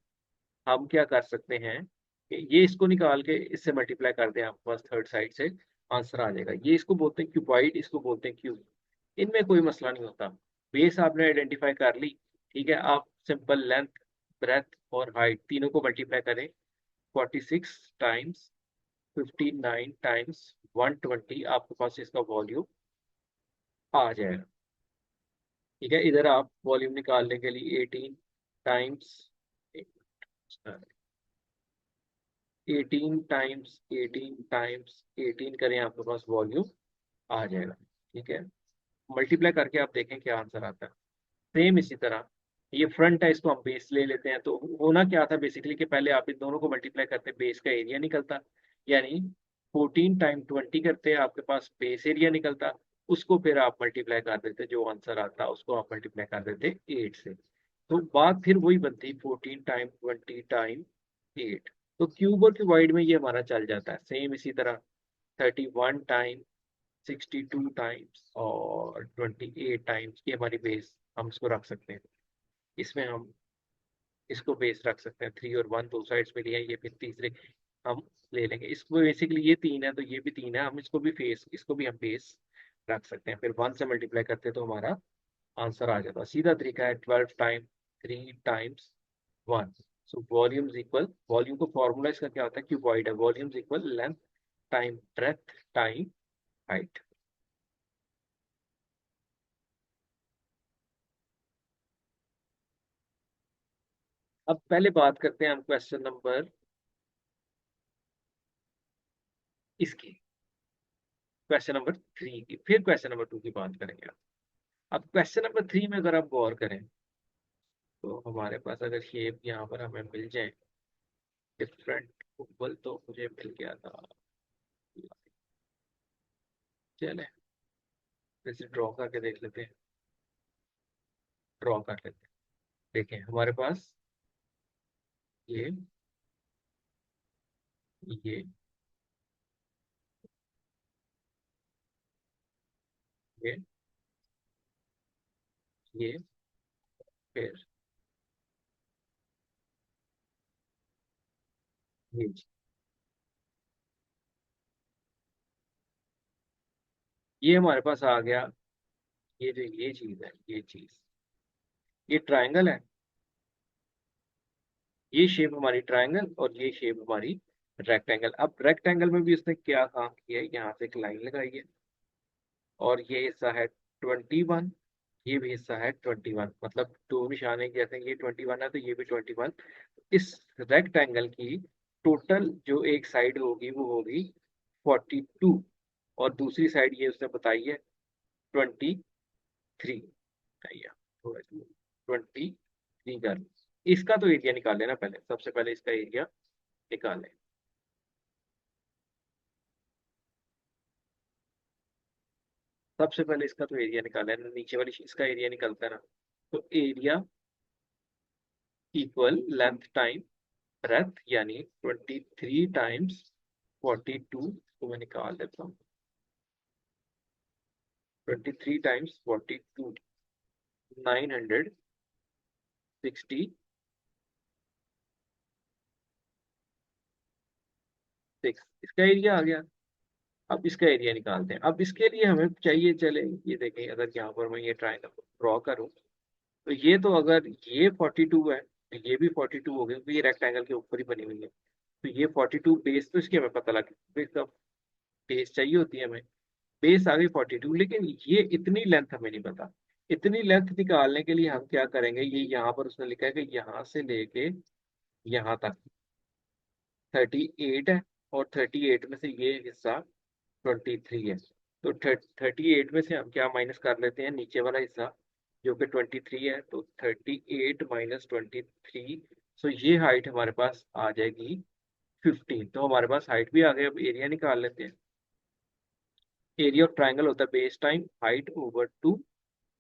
हम क्या कर सकते हैं कि ये इसको निकाल के इससे मल्टीप्लाई कर दें, आपके पास थर्ड साइड से आंसर आ जाएगा। ये इसको बोलते हैं क्यूबॉइड, इसको बोलते हैं क्यूब। इनमें कोई मसला नहीं होता। बेस आपने आइडेंटिफाई कर ली, ठीक है। आप सिंपल लेंथ, ब्रेथ और हाइट तीनों को मल्टीप्लाई करें, 46 टाइम्स 59 टाइम्स 120, आपके पास इसका वॉल्यूम आ जाएगा, ठीक है। इधर आप वॉल्यूम निकालने के लिए 18 टाइम्स 18 करें, आपके पास वॉल्यूम आ जाएगा, ठीक है। मल्टीप्लाई करके आप देखें क्या आंसर आता है। सेम इसी तरह ये फ्रंट है, इसको हम बेस ले लेते हैं। तो होना क्या था बेसिकली कि पहले आप इन दोनों को मल्टीप्लाई करते, बेस का एरिया निकलता, यानी 14 टाइम 20 करते आपके पास बेस एरिया निकलता। उसको फिर आप मल्टीप्लाई कर देते, जो आंसर आता उसको आप मल्टीप्लाई कर देते 8 से। तो बात फिर वही बनती 14 टाइम 20 टाइम 8। तो क्यूब और क्यूबाइड में ये हमारा चल जाता है। सेम इसी तरह 31 टाइम 62 टाइम्स और 28 टाइम्स, ये हमारी बेस हम इसको रख सकते हैं। इसमें हम इसको बेस रख सकते हैं, 3 और 1 दो साइड्स पे लिए हैं, ये फिर तीसरे हम ले लेंगे। इसको बेसिकली ये 3 है तो ये भी 3 है, हम इसको भी हम बेस रख सकते हैं, फिर 1 से मल्टीप्लाई करते हैं तो हमारा आंसर आ जाता है। सीधा तरीका है 12 time 3 times 1। So volume equal, volume को फॉर्मूला इसका क्या होता है, क्यूबॉइड है। Volume equal length time breadth time height. अब पहले बात करते हैं हम क्वेश्चन नंबर इसकी, क्वेश्चन नंबर 3 की, फिर क्वेश्चन नंबर 2 की बात करेंगे। अब क्वेश्चन नंबर 3 में अगर आप गौर करें तो हमारे पास अगर शेप यहाँ पर हमें मिल जाए डिफरेंट ओवल, तो मुझे मिल गया था। चले इसे ड्रॉ करके देख लेते हैं, ड्रॉ कर लेते हैं। देखें हमारे पास ये ये ये ये फिर ये ये हमारे पास आ गया। ये जो ये चीज है, ये चीज, ये ट्रायंगल है। ये शेप हमारी ट्रायंगल और ये शेप हमारी रेक्टेंगल। अब रेक्टेंगल में भी उसने क्या काम किया है, यहाँ से एक लाइन लगाई है और ये हिस्सा है 21, ये भी हिस्सा है 21, मतलब दो निशान है, जैसे ये 21 है तो ये भी 21। इस रेक्टेंगल की टोटल जो एक साइड होगी वो होगी 42, और दूसरी साइड ये उसने बताई है 23। थोड़ा 23 कर, इसका तो एरिया निकाल लेना पहले, सबसे पहले इसका एरिया निकाल लें। सबसे पहले इसका तो एरिया निकाल लेना, नीचे वाली इसका एरिया निकलता है ना। तो area equal length time breadth, यानी 23 टाइम्स 42 को मैं निकाल देता हूँ। 23 टाइम्स 42 966, इसका एरिया आ गया। अब इसका एरिया निकालते हैं। अब इसके लिए हमें चाहिए, चले ये देखें, अगर यहाँ पर मैं ये ट्रायंगल ड्रॉ करूँ तो ये तो अगर ये 42 है तो ये भी 42 हो गया, क्योंकि ये रेक्टेंगल के ऊपर ही बनी हुई है। तो ये 42 बेस तो इसकी हमें पता लग गया, इसका बेस चाहिए होती है हमें। बेस आ गई 42, लेकिन ये इतनी लेंथ हमें नहीं पता। इतनी लेंथ निकालने के लिए हम क्या करेंगे, ये यहाँ पर उसने लिखा है कि यहाँ से लेके यहाँ तक 38 है, और 38 में से ये हिस्सा 23 है। तो 38 में से हम क्या माइनस कर लेते हैं, नीचे वाला हिस्सा जो कि 23 है, तो 38 - 23। सो ये हाइट हमारे पास आ जाएगी 15। तो हमारे पास हाइट भी आ गई। अब एरिया निकाल लेते हैं। एरिया ऑफ ट्राइंगल होता है base time height over 2।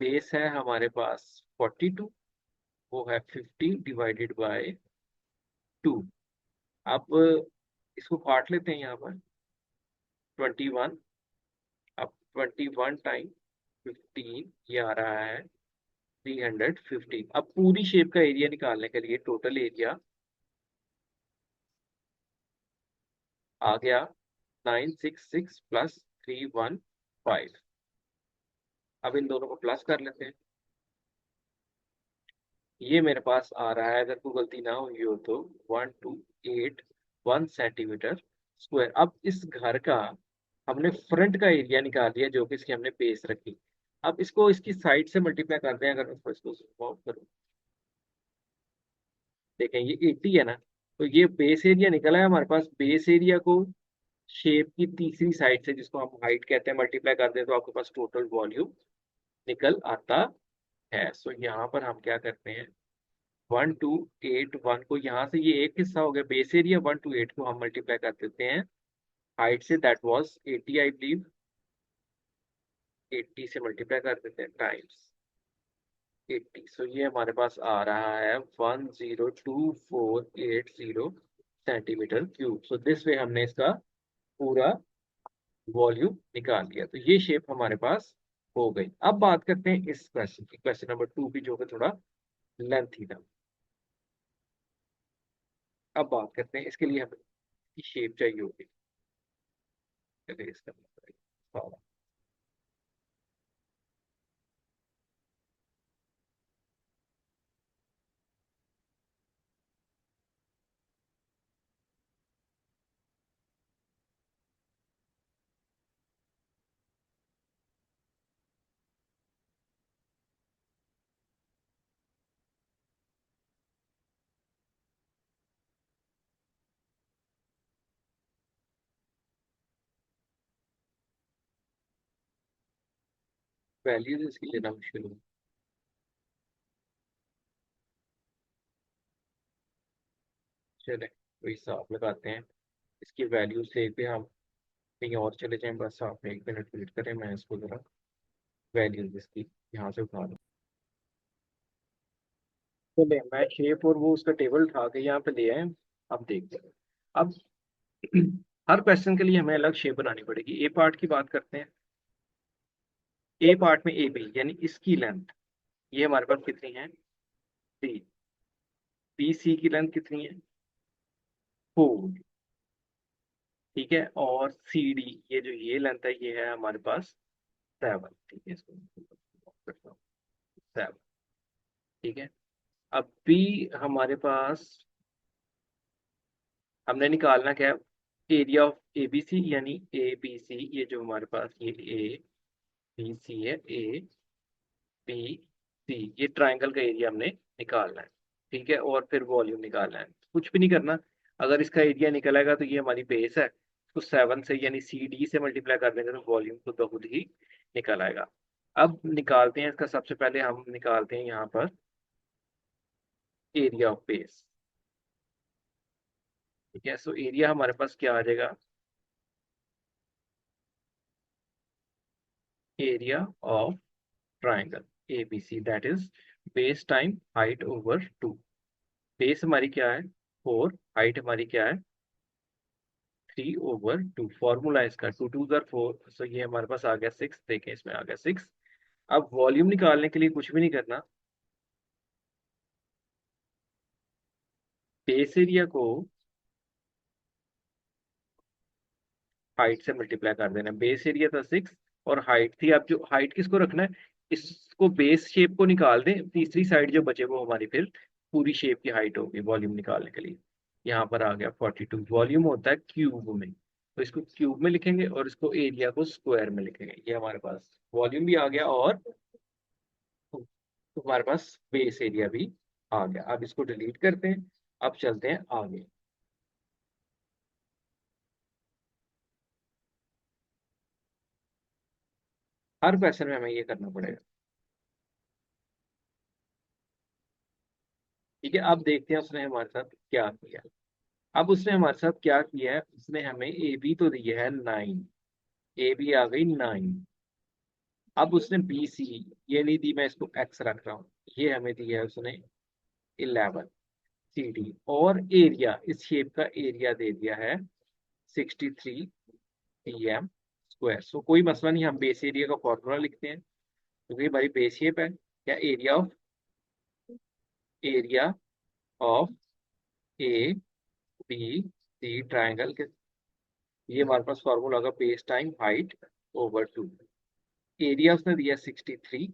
Base है हमारे पास 42, वो है 50 डिवाइडेड बाय 2। अब इसको काट लेते हैं यहाँ पर 21। अब 21 टाइम 15 ये आ रहा है 315। अब पूरी शेप का एरिया निकालने के लिए टोटल एरिया आ गया 966 प्लस 315। अब इन दोनों को प्लस कर लेते हैं। ये मेरे पास आ रहा है, अगर कोई गलती ना हुई हो तो 1281 सेंटीमीटर स्क्वायर। अब इस घर का हमने फ्रंट का एरिया निकाल लिया, जो कि इसकी हमने बेस रखी। अब इसको इसकी साइड से मल्टीप्लाई करते हैं। अगर मैं इसको सॉल्व करूं, देखें ये 80 है ना, तो ये बेस एरिया निकला है हमारे पास। बेस एरिया को शेप की तीसरी साइड से, जिसको हम हाइट कहते हैं, मल्टीप्लाई कर दें तो आपके पास टोटल वॉल्यूम निकल आता है। सो यहाँ पर हम क्या करते हैं, 1281 को यहाँ से, ये एक हिस्सा हो गया बेस एरिया, 128 को हम मल्टीप्लाई कर देते हैं हाइट से, दैट वाज 80 आई बिलीव। 80 से मल्टीप्लाई कर देते हैं टाइम्स 80। सो ये हमारे पास आ रहा है 102480 centimetre cube. So this way हमने इसका पूरा वॉल्यूम निकाल लिया। तो ये शेप हमारे पास हो गई। अब बात करते हैं इस क्वेश्चन की, क्वेश्चन नंबर 2 की, जो कि थोड़ा लेंथी था। अब बात करते हैं इसके लिए हमें शेप चाहिए होगी। चलिए इसका वैल्यूज इसकी लेना मुश्किल है। चले कोई हिसाब लगाते हैं। इसकी वैल्यू से भी हम कहीं और चले जाएं, बस आप 1 मिनट वेट करें, मैं इसको जरा वैल्यूज इसकी यहाँ से उठा लूँ। चले मैं शेप और वो उसका टेबल उठा के यहाँ पे ले आए। अब देखते हैं। अब हर क्वेश्चन के लिए हमें अलग शेप बनानी पड़ेगी। ए पार्ट की बात करते हैं। ए पार्ट में ए बी यानी इसकी लेंथ, ये हमारे पास कितनी है? 3। बी सी की लेंथ कितनी है? 4। ठीक है, और सी डी, ये जो ये लेंथ है ये है हमारे पास 7। ठीक है, इसको करता हूँ 7। ठीक है, अब बी हमारे पास हमने निकालना क्या है? Area of A B C, यानी ए बी सी, ये जो हमारे पास ये ए बी सी है, ए बी सी, ये ट्राइंगल का एरिया हमने निकालना है। ठीक है, और फिर वॉल्यूम निकालना है। कुछ भी नहीं करना। अगर इसका एरिया निकलेगा तो ये हमारी बेस है, उसको 7 से यानी सी डी से मल्टीप्लाई कर देंगे तो वॉल्यूम खुद ब खुद ही निकल आएगा। अब निकालते हैं इसका, सबसे पहले हम निकालते हैं यहाँ पर एरिया ऑफ बेस। ठीक है, सो एरिया हमारे पास क्या आ जाएगा? Area of triangle ABC, that is base time height over 2। Base हमारी क्या है? 4। हाइट हमारी क्या है? 3/2। फॉर्मूला इसका 2 2 4, सो ये हमारे पास आ गया 6। देखें इसमें आ गया 6। अब वॉल्यूम निकालने के लिए कुछ भी नहीं करना। बेस एरिया को हाइट से मल्टीप्लाई कर देना। बेस एरिया था 6 और हाइट थी। अब जो हाइट किसको रखना है? इसको बेस शेप को निकाल दें, तीसरी साइड जो बचे वो हमारी फिर पूरी शेप की हाइट होगी वॉल्यूम निकालने के लिए। यहाँ पर आ गया 42। वॉल्यूम होता है क्यूब में, तो इसको क्यूब में लिखेंगे और इसको एरिया को स्क्वायर में लिखेंगे। ये हमारे पास वॉल्यूम भी आ गया और तो हमारे पास बेस एरिया भी आ गया। अब इसको डिलीट करते हैं। अब चलते हैं आगे। हर क्वेश्चन में हमें ये करना पड़ेगा। ठीक है, अब देखते हैं उसने हमारे साथ क्या किया। अब उसने हमारे साथ क्या किया है? उसने हमें ए बी तो दिया है 9। ए बी आ गई 9। अब उसने बी सी ये नहीं दी, मैं इसको एक्स रख रहा हूँ। ये हमें दिया है उसने 11। सी डी और एरिया, इस शेप का एरिया दे दिया है 63 pm स्क्वायर। सो कोई मसला नहीं, हम बेस एरिया का फॉर्मूला लिखते हैं क्योंकि हमारी बेस शेप है। क्या? Area of A B C triangle के, ये हमारे पास फॉर्मूला होगा base time height over 2। Area उसने दिया 63।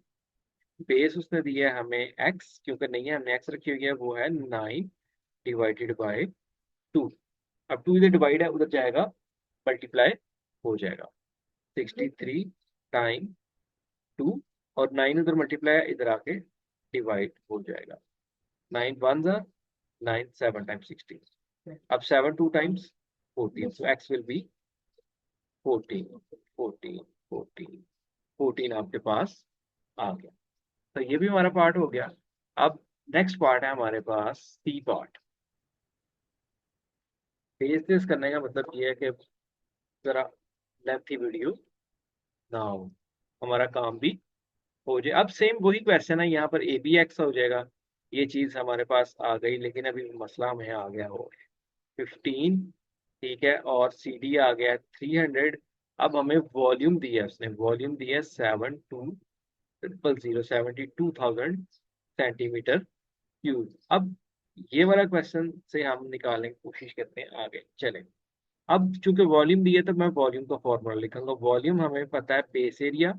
बेस उसने दिया है हमें एक्स, क्योंकि नहीं है हमने एक्स रखी हुई है, वो है 9/2। अब 2 इधर डिवाइड है उधर जाएगा, मल्टीप्लाई हो जाएगा। 63 टाइम 2, और 9 उधर मल्टीप्लाई है, इधर आके डिवाइड हो जाएगा। 9 1 ज़ा 9, 7 टाइम्स 16। अब 7 2 times 14, so x will be 14। 14 14 14 आपके पास आ गया। तो ये भी हमारा पार्ट हो गया। अब नेक्स्ट पार्ट है हमारे पास सी पार्ट। फेस दिस करने का मतलब ये है कि जरा लेंथी वीडियो ना हो, हमारा काम भी हो जाए। अब सेम वही क्वेश्चन है, यहाँ पर ए बी एक्स हो जाएगा। ये चीज हमारे पास आ गई, लेकिन अभी मसला हमें आ गया हो 15। ठीक है, और सी डी आ गया 300। अब हमें वॉल्यूम दिया है, उसने वॉल्यूम दिया है 72,000 सेंटीमीटर क्यूब। अब ये वाला क्वेश्चन से हम निकालने की कोशिश करते हैं, आगे चलें। अब चूंकि वॉल्यूम दिया तो मैं वॉल्यूम का फॉर्मूला लिखूंगा। वॉल्यूम हमें पता है base area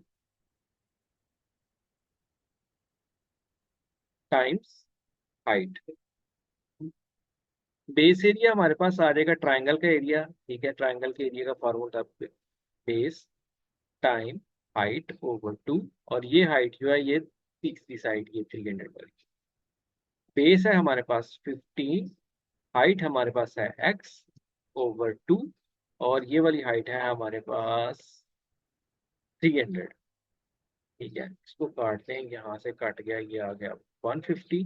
times height. Base area हमारे पास आ जाएगा ट्राइंगल का एरिया, ठीक है। ट्राइंगल के एरिया का formula base time height over 2, और ये हाइट जो है ये तीसरी साइड ये 300 वाली। बेस है हमारे पास 15, हाइट हमारे पास है x ओवर 2, और ये वाली हाइट है हमारे पास 300। ठीक है, इसको काटते हैं, यहाँ से कट गया, ये आ गया 150।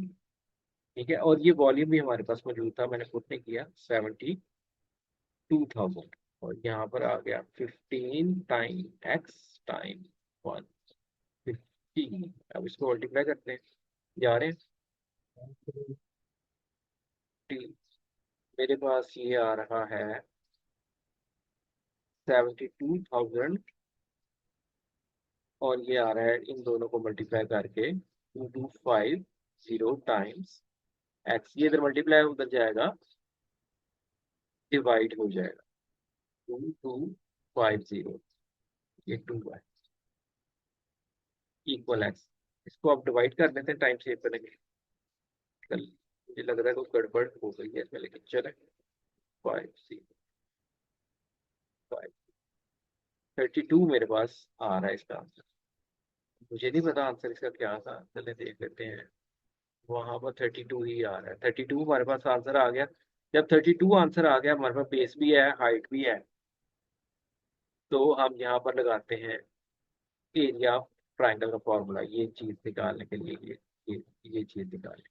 ठीक है, और ये वॉल्यूम भी हमारे पास मौजूद था, मैंने पुट नहीं किया, 72,000। और यहाँ पर आ गया 15 टाइम x टाइम 150। अब इसको मल्टीप्लाई करते हैं, जा रहे हैं। मेरे पास ये आ रहा है 72,000, और ये आ रहा है इन दोनों को मल्टीप्लाई करके 2250 टाइम्स एक्स। ये इधर मल्टीप्लाई उधर जाएगा, डिवाइड हो जाएगा 2250, ये 2 है, इक्वल एक्स। इसको आप डिवाइड कर देते हैं टाइम सेव करने के लिए। कल मुझे लग रहा है कोई गड़बड़ हो गई है इसमें, लेकिन चले। 5 32 मेरे पास आ रहा है इसका आंसर। मुझे नहीं पता आंसर इसका क्या था, चले देख लेते हैं। वहां पर 32 ही आ रहा है, 32 हमारे पास आंसर आ गया। जब 32 आंसर आ गया, हमारे पास बेस भी है हाइट भी है, तो हम यहाँ पर लगाते हैं एरिया ऑफ ट्राइंगल का फॉर्मूला, ये चीज निकालने के लिए, ये चीज निकालने के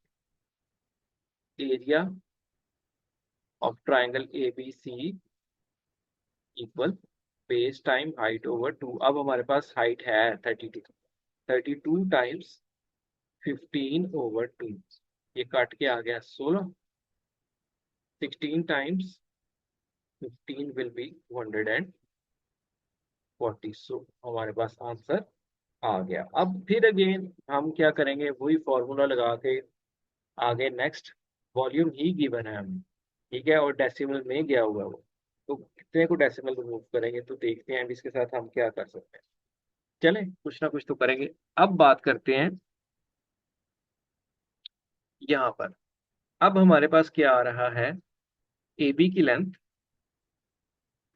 लिए area of triangle A B C equal base time height over 2। अब हमारे पास हाइट है 32, 32 टाइम्स 15/2, ये काट के आ गया 16। 16 टाइम्स 15 विल बी 240। सो हमारे पास आंसर आ गया। अब फिर अगेन हम क्या करेंगे, वही फॉर्मूला लगा के आगे नेक्स्ट, वॉल्यूम ही गिवन है हमें, ठीक है, और डेसिमल में गया हुआ है वो, तो कितने को डेसिमल रिमूव करेंगे, तो देखते हैं अब इसके साथ हम क्या कर सकते हैं। चलें, कुछ ना कुछ तो करेंगे। अब बात करते हैं यहाँ पर। अब हमारे पास क्या आ रहा है, ए बी की लेंथ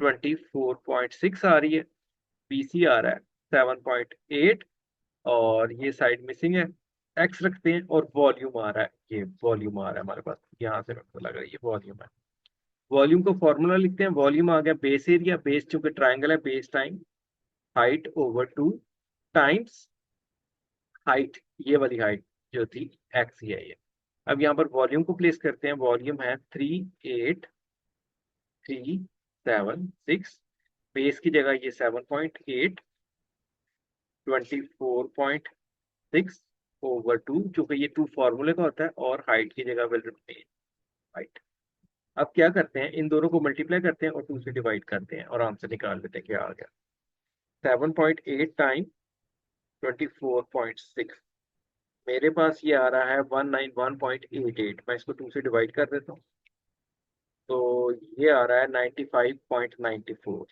24.6 आ रही है, बी सी आ रहा है 7.8, और ये साइड मिसिंग है, एक्स रखते हैं, और वॉल्यूम आ रहा है, ये वॉल्यूम आ रहा है हमारे पास, यहाँ से मेरे को लग रहा है ये वॉल्यूम है। वॉल्यूम का फॉर्मूला लिखते हैं। वॉल्यूम आ गया बेस एरिया, बेस चूंकि ट्राइंगल है, base time height over 2 times height, ये वाली हाइट जो थी एक्स ही है ये। अब यहाँ पर वॉल्यूम को प्लेस करते हैं, वॉल्यूम है 38,376। बेस की जगह ये 7.8, 24.6 ओवर 2, चूंकि ये 2 फॉर्मूले का होता है, और हाइट की जगह विल रिमेन हाइट। अब क्या करते हैं, इन दोनों को मल्टीप्लाई करते हैं और 2 से डिवाइड करते हैं, और आंसर निकाल लेते हैं क्या आ गया। 7.8 टाइम 24.6, मेरे पास ये आ रहा है 191.88। मैं इसको 2 से डिवाइड कर देता हूँ, तो ये आ रहा है 95.94।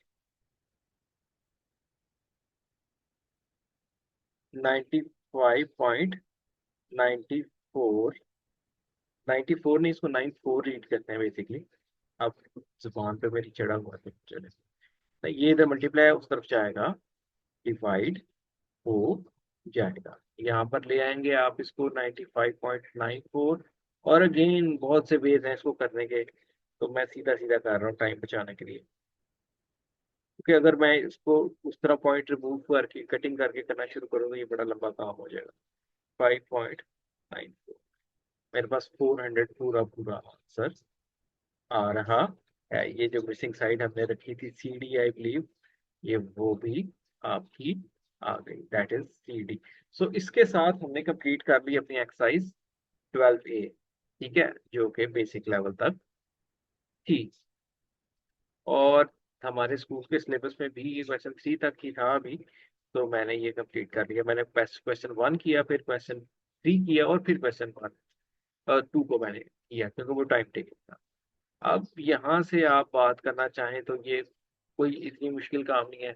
95.94, 94 नहीं, इसको 94 रीड करते हैं बेसिकली। अब जुबान पे मेरी चढ़ा हुआ है, चले तो ये इधर मल्टीप्लाई उस तरफ जाएगा, डिवाइड हो जाएगा। यहाँ पर ले आएंगे आप इसको 95.94, और अगेन बहुत से वेज हैं इसको करने के, तो मैं सीधा सीधा कर रहा हूँ टाइम बचाने के लिए, क्योंकि अगर मैं इसको उस तरह पॉइंट रिमूव करके कटिंग करके करना शुरू करूँ तो ये बड़ा लंबा काम हो जाएगा। 5.94, मेरे पास 400 पूरा पूरा आंसर आ रहा है। ये जो मिसिंग साइड हमने रखी थी सी डी आई बिलीव, ये वो भी आपकी आ गई, दैट इज सी डी। सो इसके साथ हमने कंप्लीट कर ली अपनी एक्सरसाइज 12A, ठीक है, जो कि बेसिक लेवल तक थी। और हमारे स्कूल के सिलेबस में भी ये क्वेश्चन 3 तक ही था अभी, तो मैंने ये कंप्लीट कर लिया। मैंने क्वेश्चन 1 किया, फिर क्वेश्चन 3 किया, और फिर क्वेश्चन 2 को मैंने किया क्योंकि वो टाइम टेकिंग था। अब यहाँ से आप बात करना चाहें तो ये कोई इतनी मुश्किल काम नहीं है।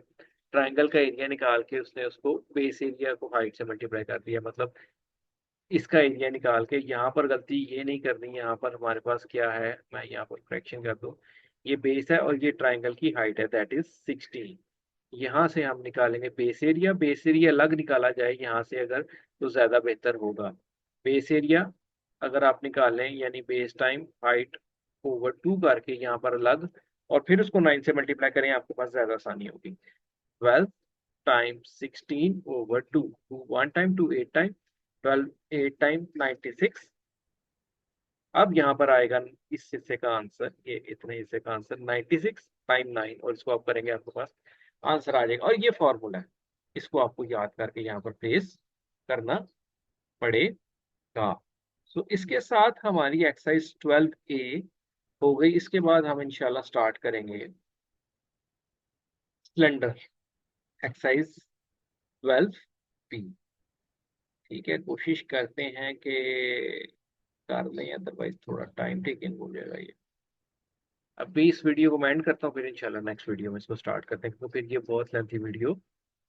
ट्रायंगल का एरिया निकाल के उसने उसको बेस एरिया को हाइट से मल्टीप्लाई कर दिया, मतलब इसका एरिया निकाल के। यहाँ पर गलती ये नहीं करनी, यहाँ पर हमारे पास क्या है, मैं यहाँ पर करेक्शन कर दूँ। ये बेस है और ये ट्रायंगल की हाइट है, दैट इज 16। यहाँ से हम निकालेंगे बेस एरिया। बेस एरिया अलग निकाला जाए यहाँ से अगर, तो ज्यादा बेहतर होगा। बेस एरिया अगर आप निकालें, यानी बेस टाइम हाइट ओवर 2 करके यहाँ पर अलग, और फिर उसको 9 से मल्टीप्लाई करें, आपके पास ज्यादा आसानी होगी। 12 time 16 over 2, 2 1 time, 2 8 time, 12 8 time 96। अब यहाँ पर आएगा इस हिस्से का आंसर, ये इतने हिस्से का आंसर 96 टाइम 9, और इसको आप करेंगे, आपके पास आंसर आ जाएगा। और ये फॉर्मूला है, इसको आपको याद करके यहाँ पर प्लेस करना पड़ेगा। सो इसके साथ हमारी एक्सरसाइज 12A हो गई। इसके बाद हम इंशाल्लाह स्टार्ट करेंगे सिलेंडर, एक्सरसाइज 12B। ठीक है, कोशिश करते हैं कि कर लें, अदरवाइज थोड़ा टाइम टेकिंग हो जाएगा ये। अभी इस वीडियो को मैं एंड करता हूँ, फिर इंशाल्लाह नेक्स्ट वीडियो में इसको स्टार्ट करते हैं, क्योंकि फिर ये बहुत लेंथी वीडियो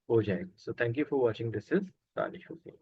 हो जाएगी। So thank you for watching, this is Danish Hussain.